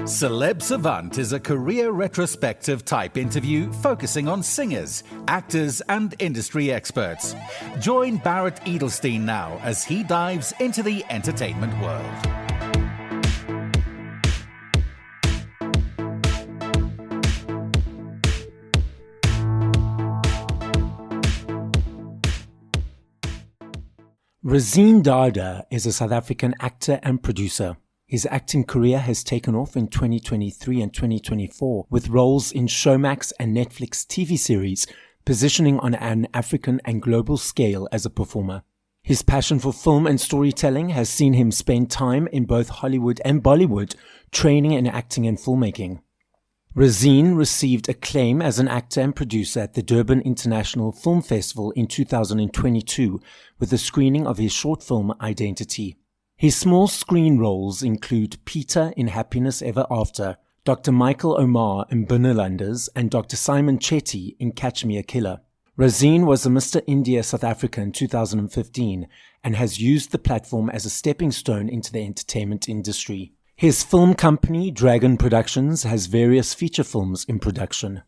Celeb Savant is a career retrospective type interview focusing on singers, actors, and industry experts. Join Barrett Edelstein now as he dives into the entertainment world. Razeen Dada is a South African actor and producer. His acting career has taken off in 2023 and 2024 with roles in Showmax and Netflix TV series, positioning on an African and global scale as a performer. His passion for film and storytelling has seen him spend time in both Hollywood and Bollywood, training in acting and filmmaking. Razeen received acclaim as an actor and producer at the Durban International Film Festival in 2022 with the screening of his short film Identity. His small screen roles include Peter in Happiness Ever After, Dr. Michael Omar in Binnelanders, and Dr. Simon Chetty in Catch Me a Killer. Razeen was a Mr. India South Africa in 2015 and has used the platform as a stepping stone into the entertainment industry. His film company, Dragon Productions, has various feature films in production.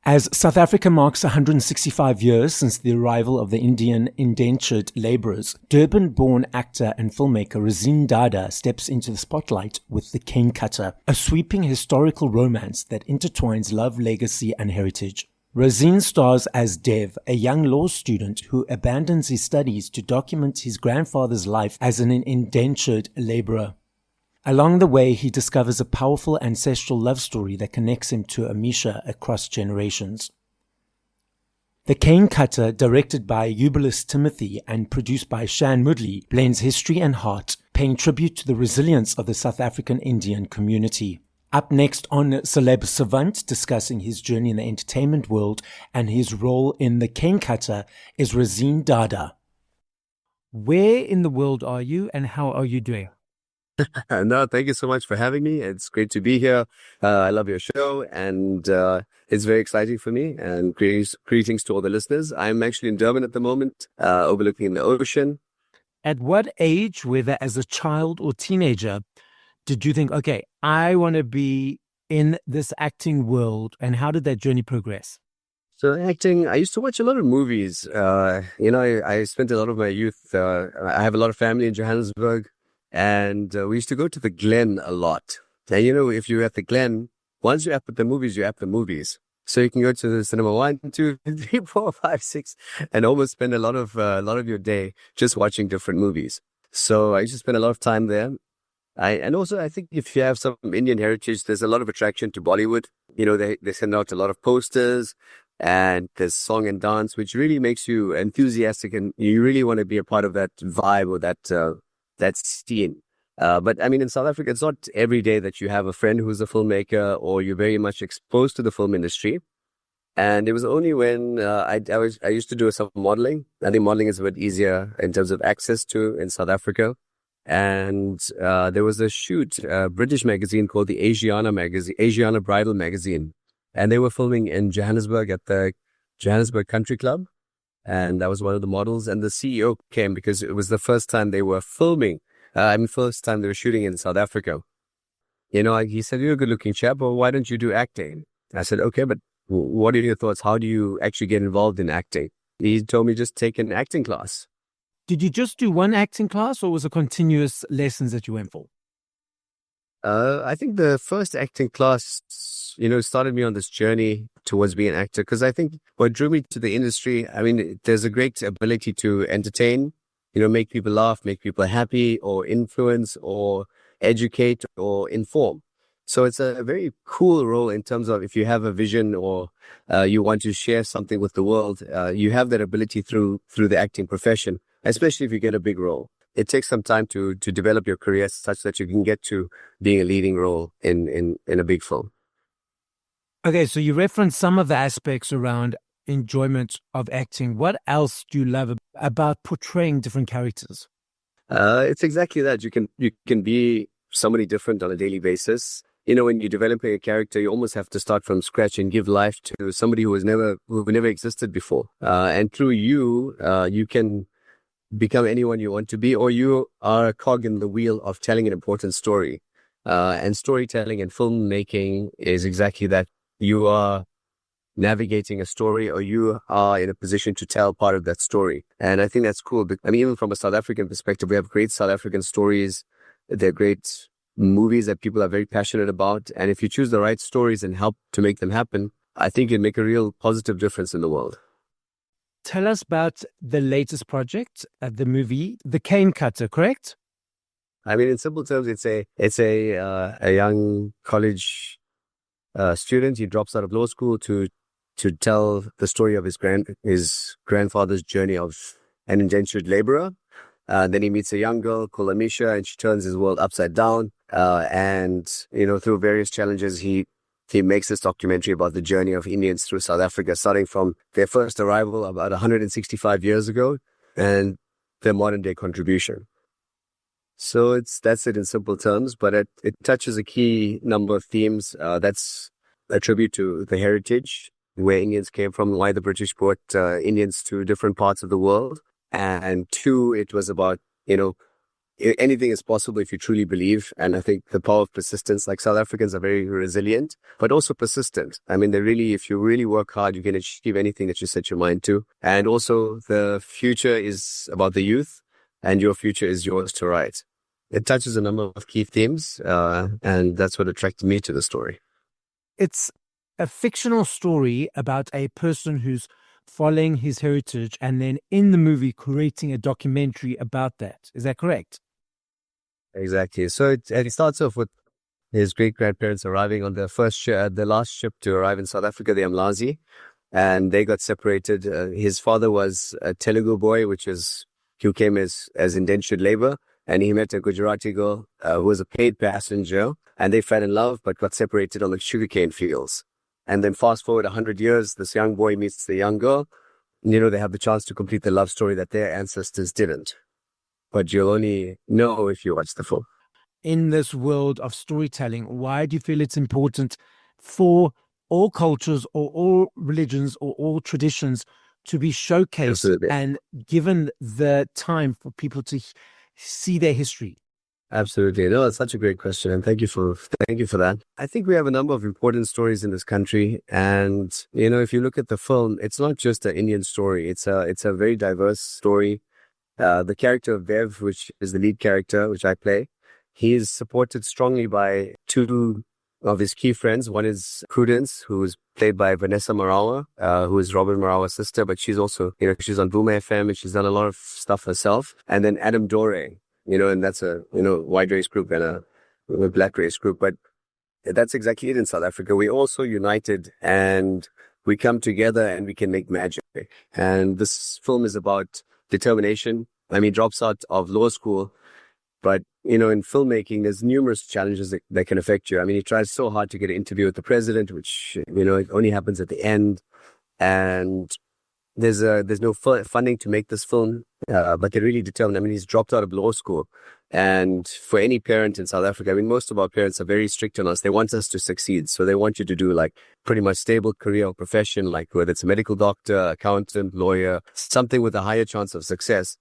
As South Africa marks 165 years since the arrival of the Indian indentured labourers, Durban-born actor and filmmaker Razeen Dada steps into the spotlight with The Cane Cutter, a sweeping historical romance that intertwines love, legacy and heritage. Razeen stars as Dev, a young law student who abandons his studies to document his grandfather's life as an indentured labourer. Along the way, he discovers a powerful ancestral love story that connects him to Amisha across generations. The Cane Cutter, directed by Eubulus Timothy and produced by Shan Mudley, blends history and heart, paying tribute to the resilience of the South African Indian community. Up next on Celeb Savant, discussing his journey in the entertainment world and his role in The Cane Cutter, is Razeen Dada. Where in the world are you and how are you doing? No, thank you so much for having me. It's great to be here. I love your show and it's very exciting for me. And greetings to all the listeners. I'm actually in Durban at the moment, overlooking the ocean. At what age, whether as a child or teenager, did you think, okay, I want to be in this acting world, and how did that journey progress? So acting, I used to watch a lot of movies. I spent a lot of my youth, I have a lot of family in Johannesburg. And we used to go to the Glen a lot. And if you're at the Glen, once you're at the movies, you're at the movies. So you can go to the cinema 1, 2, 3, 4, 5, 6, and almost spend a lot of your day just watching different movies. So I used to spend a lot of time there. I think if you have some Indian heritage, there's a lot of attraction to Bollywood. They send out a lot of posters and there's song and dance, which really makes you enthusiastic and you really want to be a part of that vibe or that scene. But I mean, in South Africa, it's not every day that you have a friend who's a filmmaker or you're very much exposed to the film industry. And it was only when I used to do some modeling. I think modeling is a bit easier in terms of access to in South Africa. And there was a shoot, a British magazine called the Asiana Bridal Magazine. And they were filming in Johannesburg at the Johannesburg Country Club. And I was one of the models, and the CEO came because it was the first time they were filming. First time they were shooting in South Africa. He said, "You're a good-looking chap, but why don't you do acting?" I said, "Okay, but what are your thoughts? How do you actually get involved in acting?" He told me just take an acting class. Did you just do one acting class, or was it continuous lessons that you went for? I think the first acting class, started me on this journey towards being an actor. Because I think what drew me to the industry, there's a great ability to entertain, make people laugh, make people happy, or influence, or educate, or inform. So it's a very cool role in terms of if you have a vision or you want to share something with the world, you have that ability through the acting profession, especially if you get a big role. It takes some time to develop your career such that you can get to being a leading role in a big film. Okay, so you referenced some of the aspects around enjoyment of acting. What else do you love about portraying different characters? It's exactly that. You can be somebody different on a daily basis. When you're developing a character, you almost have to start from scratch and give life to somebody who never existed before. And through you can become anyone you want to be, or you are a cog in the wheel of telling an important story. And storytelling and filmmaking is exactly that. You are navigating a story, or you are in a position to tell part of that story. And I think that's cool. I mean, even from a South African perspective, we have great South African stories. They're great movies that people are very passionate about. And if you choose the right stories and help to make them happen, I think it'd make a real positive difference in the world. Tell us about the latest project, the movie, The Cane Cutter, correct? I mean, in simple terms, it's a young college student. He drops out of law school to tell the story of his grandfather's journey of an indentured laborer. Then he meets a young girl called Amisha, and she turns his world upside down. And through various challenges, he makes this documentary about the journey of Indians through South Africa, starting from their first arrival about 165 years ago and their modern day contribution. So that's it in simple terms, but it touches a key number of themes. That's a tribute to the heritage, where Indians came from, why the British brought Indians to different parts of the world. And two, it was about, anything is possible if you truly believe. And I think the power of persistence, like South Africans are very resilient, but also persistent. I mean, if you really work hard, you can achieve anything that you set your mind to. And also the future is about the youth, and your future is yours to write. It touches a number of key themes, and that's what attracted me to the story. It's a fictional story about a person who's following his heritage and then in the movie creating a documentary about that. Is that correct? Exactly. So it starts off with his great-grandparents arriving on the last ship to arrive in South Africa, the Amlazi, and they got separated. His father was a Telugu boy, who came as indentured labor, and he met a Gujarati girl who was a paid passenger, and they fell in love but got separated on the sugarcane fields. And then fast forward 100 years, this young boy meets the young girl. They have the chance to complete the love story that their ancestors didn't. But you'll only know if you watch the film. In this world of storytelling, why do you feel it's important for all cultures or all religions or all traditions to be showcased Absolutely. and given the time for people to see their history? Absolutely. No, it's such a great question. And thank you for that. I think we have a number of important stories in this country. And, if you look at the film, it's not just an Indian story. It's a very diverse story. The character of Bev, which is the lead character, which I play, he is supported strongly by two of his key friends. One is Prudence, who is played by Vanessa Marawa, who is Robin Marawa's sister, but she's also, she's on Boom FM and she's done a lot of stuff herself. And then Adam Dore, and that's a, white race group and a black race group. But that's exactly it in South Africa. We're also united and we come together and we can make magic. And this film is about determination. I mean, drops out of law school, but, in filmmaking, there's numerous challenges that can affect you. I mean, he tries so hard to get an interview with the president, which, it only happens at the end. And there's no funding to make this film, but they're really determined. I mean, he's dropped out of law school. And for any parent in South Africa, I mean, most of our parents are very strict on us. They want us to succeed. So they want you to do like pretty much stable career or profession, like whether it's a medical doctor, accountant, lawyer, something with a higher chance of success.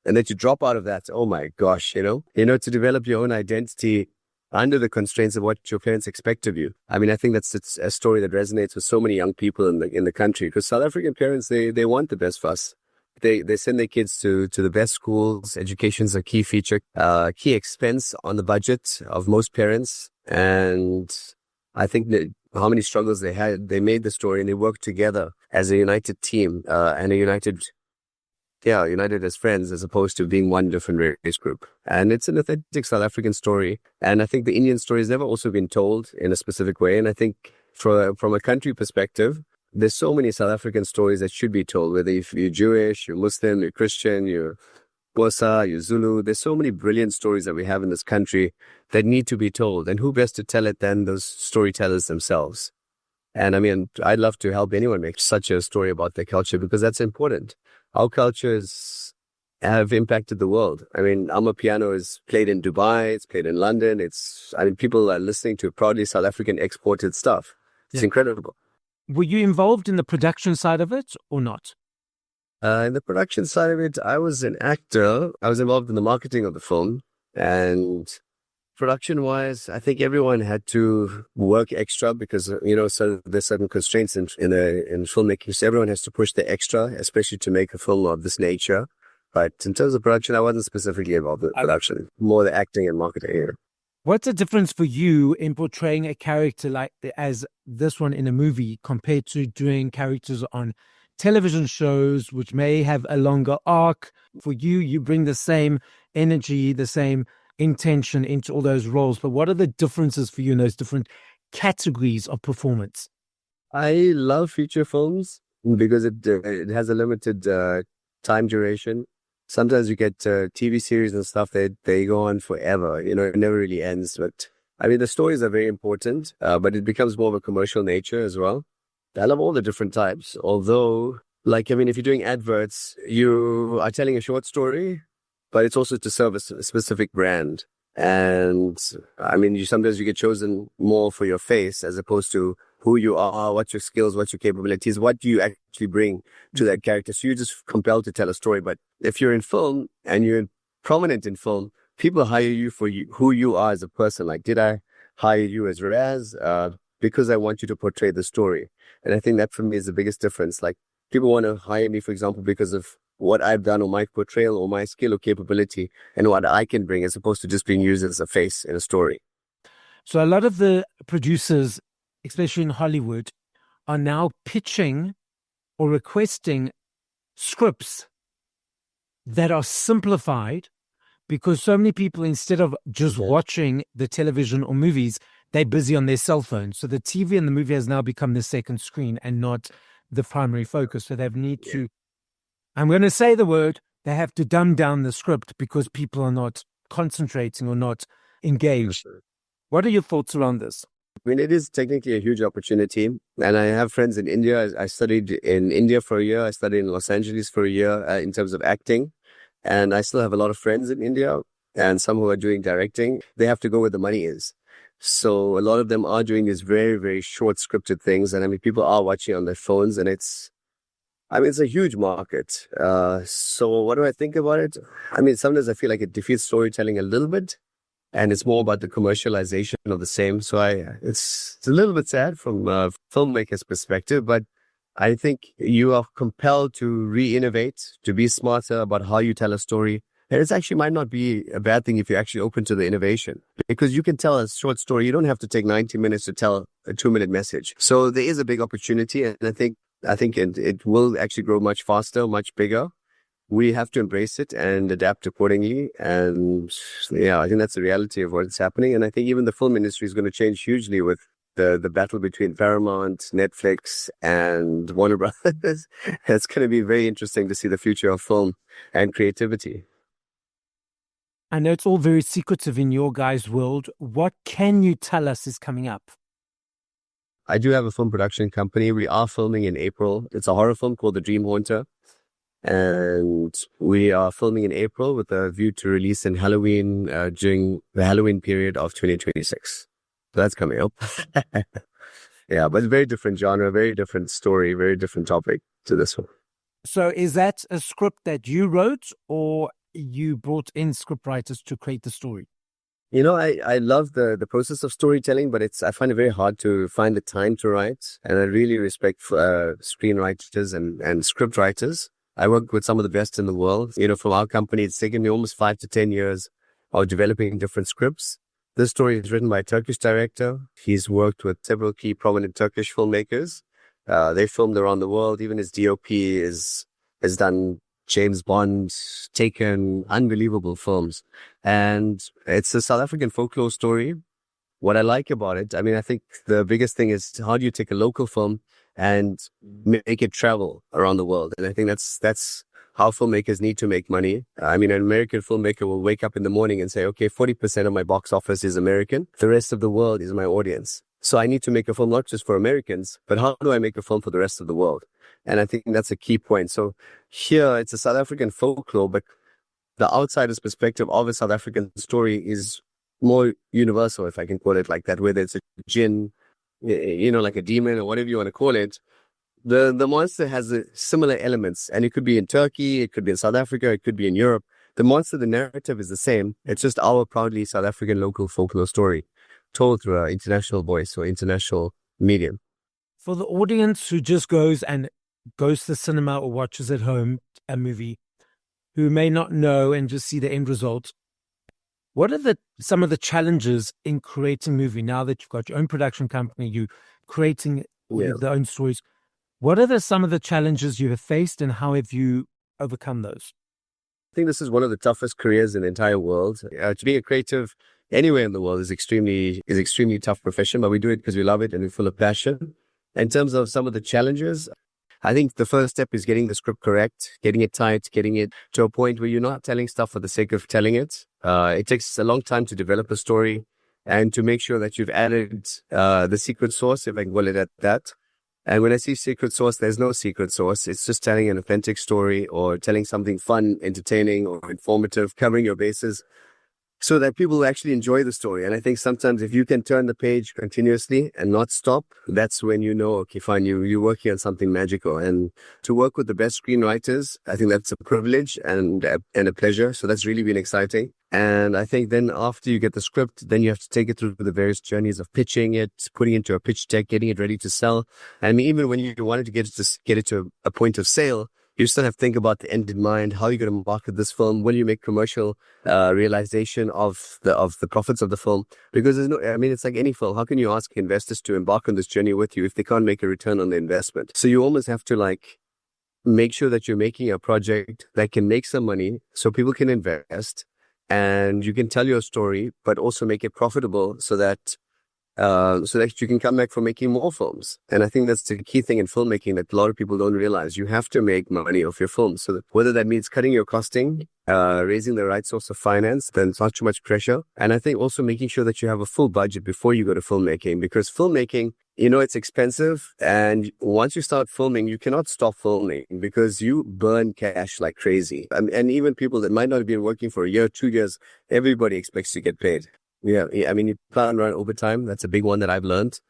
And then to drop out of that, oh my gosh, to develop your own identity under the constraints of what your parents expect of you. I mean, I think that's a story that resonates with so many young people in the country, because South African parents, they want the best for us. They send their kids to the best schools. Education's a key feature, key expense on the budget of most parents. And I think that how many struggles they had, they made the story and they worked together as a united team, and united as friends, as opposed to being one different race group. And it's an authentic South African story. And I think the Indian story has never also been told in a specific way. And I think from a country perspective, there's so many South African stories that should be told, whether if you're Jewish, you're Muslim, you're Christian, you're Xhosa, you're Zulu. There's so many brilliant stories that we have in this country that need to be told. And who best to tell it than those storytellers themselves? And I mean, I'd love to help anyone make such a story about their culture, because that's important. Our cultures have impacted the world. I mean, Amapiano is played in Dubai, it's played in London. People are listening to proudly South African exported stuff. It's incredible. Were you involved in the production side of it or not? In the production side of it, I was an actor. I was involved in the marketing of the film. And Production-wise, I think everyone had to work extra because, so there's certain constraints in filmmaking. So everyone has to push the extra, especially to make a film of this nature. But in terms of production, I wasn't specifically involved in production, more the acting and marketing here. What's the difference for you in portraying a character like as this one in a movie compared to doing characters on television shows, which may have a longer arc? For you, you bring the same energy, the same intention into all those roles. But what are the differences for you in those different categories of performance? I love feature films because it has a limited time duration. Sometimes you get TV series and stuff that they go on forever. It never really ends. But I mean, the stories are very important, but it becomes more of a commercial nature as well. I love all the different types. Although, if you're doing adverts, you are telling a short story, but it's also to serve a specific brand. And I mean, sometimes you get chosen more for your face as opposed to who you are, what's your skills, what's your capabilities, what do you actually bring to that character. So you're just compelled to tell a story. But if you're in film and you're prominent in film, people hire you for who you are as a person. Like, did I hire you as Raz? Because I want you to portray the story. And I think that for me is the biggest difference. Like, people want to hire me, for example, because of what I've done or my portrayal or my skill or capability and what I can bring, as opposed to just being used as a face in a story. So a lot of the producers, especially in Hollywood, are now pitching or requesting scripts that are simplified because so many people, instead of just watching the television or movies, they're busy on their cell phone. So the TV and the movie has now become the second screen and not the primary focus. So they need to, I'm going to say the word, they have to dumb down the script because people are not concentrating or not engaged. What are your thoughts around this? I mean, it is technically a huge opportunity. And I have friends in India. I studied in India for a year. I studied in Los Angeles for a year in terms of acting. And I still have a lot of friends in India and some who are doing directing. They have to go where the money is. So a lot of them are doing these very, very short scripted things. And I mean, people are watching on their phones and it's a huge market. So what do I think about it? I mean, sometimes I feel like it defeats storytelling a little bit. And it's more about the commercialization of the same. So it's a little bit sad from a filmmaker's perspective, but I think you are compelled to re-innovate, to be smarter about how you tell a story. And it actually might not be a bad thing if you're actually open to the innovation, because you can tell a short story. You don't have to take 90 minutes to tell a 2-minute message. So there is a big opportunity. And I think it will actually grow much faster, much bigger. We have to embrace it and adapt accordingly. And I think that's the reality of what's happening. And I think even the film industry is going to change hugely with the battle between Paramount, Netflix, and Warner Brothers. It's going to be very interesting to see the future of film and creativity. I know it's all very secretive in your guys' world. What can you tell us is coming up? I do have a film production company. We are filming in April. It's a horror film called The Dream Haunter. And we are filming in April with a view to release in Halloween during the Halloween period of 2026. So that's coming up. Yeah, but very different genre, very different story, very different topic to this one. So is that a script that you wrote or you brought in scriptwriters to create the story? I love the process of storytelling, but I find it very hard to find the time to write. And I really respect screenwriters and script writers. I work with some of the best in the world. From our company, it's taken me almost 5 to 10 years of developing different scripts. This story is written by a Turkish director. He's worked with several key prominent Turkish filmmakers. They filmed around the world. Even his DOP has done James Bond, Taken, unbelievable films. And it's a South African folklore story. What I like about it, I think the biggest thing is how do you take a local film and make it travel around the world. And I think that's how filmmakers need to make money. An American filmmaker will wake up in the morning and say, okay, 40% of my box office is American. The rest of the world is my audience. So I need to make a film not just for Americans, but how do I make a film for the rest of the world? And I think that's a key point. So here it's a South African folklore, but the outsider's perspective of a South African story is more universal, if I can call it like that, whether it's a jinn, like a demon or whatever you want to call it. The monster has similar elements, and it could be in Turkey, it could be in South Africa, it could be in Europe. the monster, the narrative is the same. It's just our proudly South African local folklore story told through an international voice or international medium. For the audience who just goes to the cinema or watches at home a movie, who may not know and just see the end result, what are some of the challenges in creating a movie now that you've got your own production company, you creating their own stories? What are some of the challenges you have faced, and how have you overcome those? I think this is one of the toughest careers in the entire world. To be a creative anywhere in the world is extremely tough profession, but we do it because we love it and we're full of passion. In terms of some of the challenges, I think the first step is getting the script correct, getting it tight, getting it to a point where you're not telling stuff for the sake of telling it. It takes a long time to develop a story and to make sure that you've added the secret sauce, if I can call it at that. And when I say secret sauce, there's no secret sauce. It's just telling an authentic story or telling something fun, entertaining, or informative, covering your bases so that people will actually enjoy the story. And I think sometimes if you can turn the page continuously and not stop, that's when you know, okay, fine, you're working on something magical. And to work with the best screenwriters, I think that's a privilege and a pleasure. So that's really been exciting. And I think then after you get the script, then you have to take it through the various journeys of pitching it, putting it into a pitch deck, getting it ready to sell. And even when you wanted to get it to a point of sale, you still have to think about the end in mind. How are you going to market this film? Will you make commercial realization of the profits of the film? Because it's like any film. How can you ask investors to embark on this journey with you if they can't make a return on the investment? So you almost have to make sure that you're making a project that can make some money so people can invest and you can tell your story, but also make it profitable so that you can come back for making more films. And I think that's the key thing in filmmaking that a lot of people don't realize. You have to make money off your films. So that whether that means cutting your costing, raising the right source of finance, then it's not too much pressure. And I think also making sure that you have a full budget before you go to filmmaking, because filmmaking, it's expensive. And once you start filming, you cannot stop filming because you burn cash like crazy. And even people that might not have been working for a year, 2 years, everybody expects to get paid. Yeah, I mean, you plan around overtime. That's a big one that I've learned.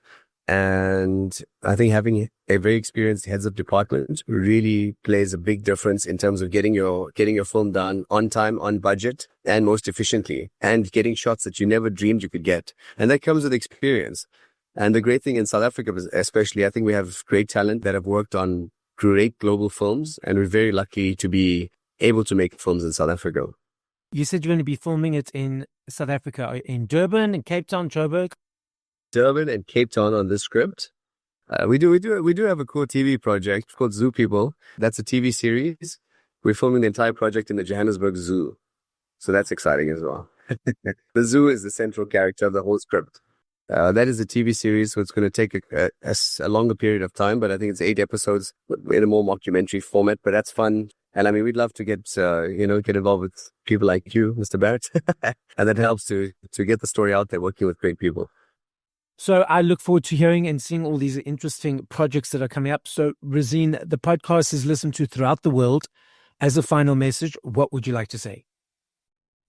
And I think having a very experienced heads of department really plays a big difference in terms of getting your film done on time, on budget, and most efficiently, and getting shots that you never dreamed you could get. And that comes with experience. And the great thing in South Africa, especially, I think we have great talent that have worked on great global films, and we're very lucky to be able to make films in South Africa. You said you're going to be filming it in South Africa, in Durban, in Cape Town, Joburg? Durban and Cape Town on this script. We do have a cool TV project called Zoo People. That's a TV series. We're filming the entire project in the Johannesburg Zoo. So that's exciting as well. The zoo is the central character of the whole script. That is a TV series, so it's going to take a longer period of time, but I think it's 8 episodes in a more mockumentary format, but that's fun. And I mean, we'd love to get involved with people like you, Mr. Barrett. And that helps to get the story out there, working with great people. So I look forward to hearing and seeing all these interesting projects that are coming up. So Razeen, the podcast is listened to throughout the world. As a final message, what would you like to say?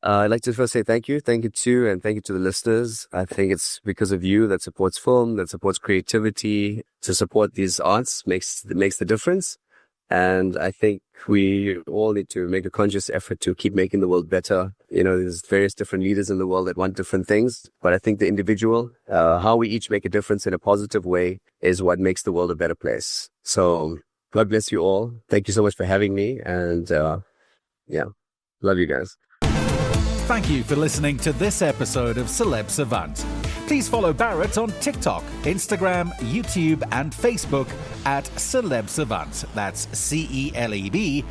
I'd like to first say thank you. Thank you to the listeners. I think it's because of you that supports film, that supports creativity, to support these arts makes the difference. And I think we all need to make a conscious effort to keep making the world better. There's various different leaders in the world that want different things, but I think the individual, how we each make a difference in a positive way is what makes the world a better place. So God bless you all. Thank you so much for having me. And love you guys. Thank you for listening to this episode of Celeb Savant. Please follow Barrett on TikTok, Instagram, YouTube, and Facebook at Celeb Savant. That's CelebSavant.